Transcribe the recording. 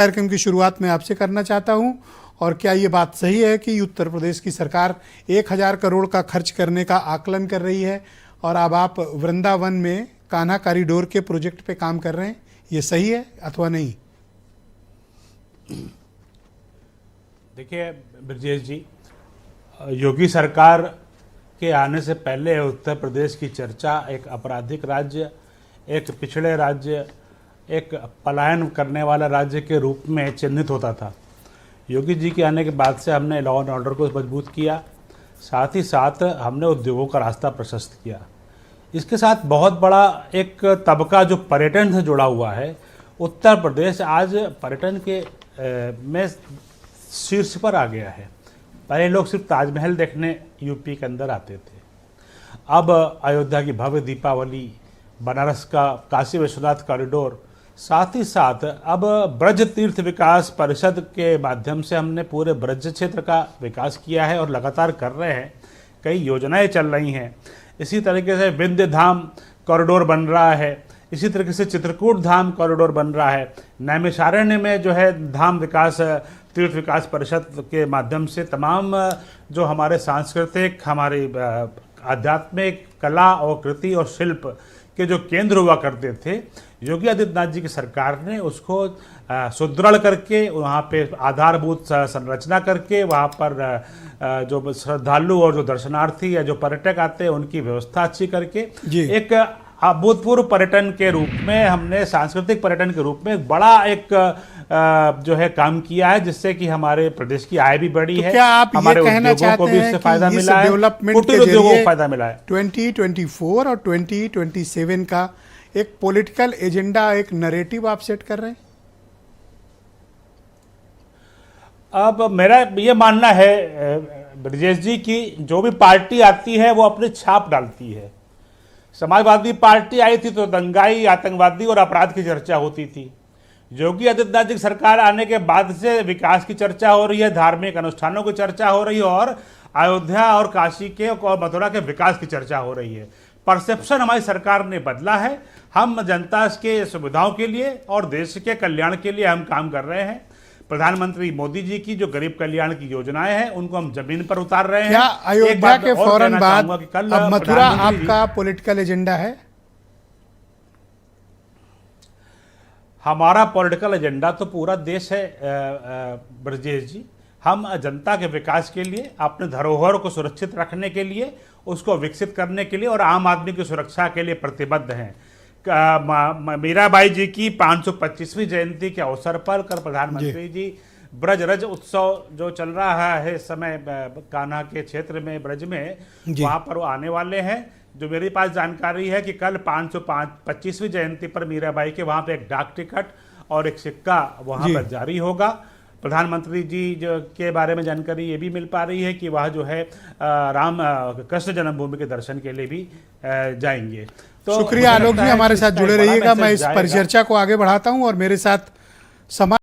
कार्यक्रम की शुरुआत मैं आपसे करना चाहता हूं, और क्या ये बात सही है कि उत्तर प्रदेश की सरकार 1000 करोड़ का खर्च करने का आकलन कर रही है और अब आप वृंदावन में कान्हा कॉरिडोर के प्रोजेक्ट पे काम कर रहे हैं? ये सही है अथवा नहीं? देखिए ब्रजेश जी, योगी सरकार के आने से पहले उत्तर प्रदेश की चर्चा एक आपराधिक राज्य, एक पिछड़े राज्य, एक पलायन करने वाला राज्य के रूप में चिन्हित होता था। योगी जी के आने के बाद से हमने लॉ एंड ऑर्डर को मजबूत किया, साथ ही साथ हमने उद्योगों का रास्ता प्रशस्त किया। इसके साथ बहुत बड़ा एक तबका जो पर्यटन से जुड़ा हुआ है, उत्तर प्रदेश आज पर्यटन के में शीर्ष पर आ गया है। पहले लोग सिर्फ ताजमहल देखने यूपी के अंदर आते थे, अब अयोध्या की भव्य दीपावली, बनारस का काशी विश्वनाथ कॉरिडोर, साथ ही साथ अब ब्रज तीर्थ विकास परिषद के माध्यम से हमने पूरे ब्रज क्षेत्र का विकास किया है और लगातार कर रहे हैं। कई योजनाएं चल रही हैं। इसी तरीके से विंध्य धाम कॉरिडोर बन रहा है, इसी तरीके से चित्रकूट धाम कॉरिडोर बन रहा है। नैमिषारण्य में जो है धाम विकास तीर्थ विकास परिषद के माध्यम से तमाम जो हमारे सांस्कृतिक, हमारी आध्यात्मिक कला और कृति और शिल्प के जो केंद्र हुआ करते थे, योगी आदित्यनाथ जी की सरकार ने उसको सुदृढ़ करके वहाँ पे आधारभूत संरचना करके वहाँ पर जो श्रद्धालु और जो दर्शनार्थी या जो पर्यटक आते हैं उनकी व्यवस्था अच्छी करके एक अभूतपूर्व पर्यटन के रूप में, हमने सांस्कृतिक पर्यटन के रूप में बड़ा एक जो है काम किया है, जिससे कि हमारे प्रदेश की आय भी बढ़ी है। क्या आप हमारे ये कहना चाहते हैं कि इस डेवलपमेंट के जरिए फायदा मिला है? 2024 और 2027 का एक पॉलिटिकल एजेंडा, एक नैरेटिव आप सेट कर रहे हैं? अब मेरा ये मानना है ब्रजेश जी की जो भी पार्टी आती है वो अपनी छाप डालती है। समाजवादी पार्टी आई थी तो दंगाई, आतंकवादी और अपराध की चर्चा होती थी। योगी आदित्यनाथ जी की सरकार आने के बाद से विकास की चर्चा हो रही है, धार्मिक अनुष्ठानों की चर्चा हो रही है और अयोध्या और काशी के और मथुरा के विकास की चर्चा हो रही है। परसेप्शन हमारी सरकार ने बदला है। हम जनता के सुविधाओं के लिए और देश के कल्याण के लिए हम काम कर रहे हैं। प्रधानमंत्री मोदी जी की जो गरीब कल्याण की योजनाएं हैं उनको हम जमीन पर उतार रहे हैं। क्या अयोध्या के फौरन बाद अब मथुरा आपका पॉलिटिकल एजेंडा है? हमारा पॉलिटिकल एजेंडा तो पूरा देश है ब्रजेश जी। हम जनता के विकास के लिए, अपने धरोहर को सुरक्षित रखने के लिए, उसको विकसित करने के लिए और आम आदमी की सुरक्षा के लिए प्रतिबद्ध हैं। मीराबाई जी की 525वीं जयंती के अवसर पर कल प्रधानमंत्री जी ब्रज रज उत्सव जो चल रहा है इस समय कान्हा के क्षेत्र में, ब्रज में, वहाँ पर वो आने वाले हैं। जो मेरे पास जानकारी है कि कल 525वीं जयंती पर मीराबाई के वहाँ पे एक डाक टिकट और एक सिक्का वहाँ पर जारी होगा। प्रधानमंत्री जी जो के बारे में जानकारी ये भी मिल पा रही है कि वह जो है राम कृष्ण जन्मभूमि के दर्शन के लिए भी जाएंगे। तो शुक्रिया आलोक जी, हमारे साथ जुड़े रहिएगा। मैं इस परिचर्चा को आगे बढ़ाता हूं और मेरे साथ समाज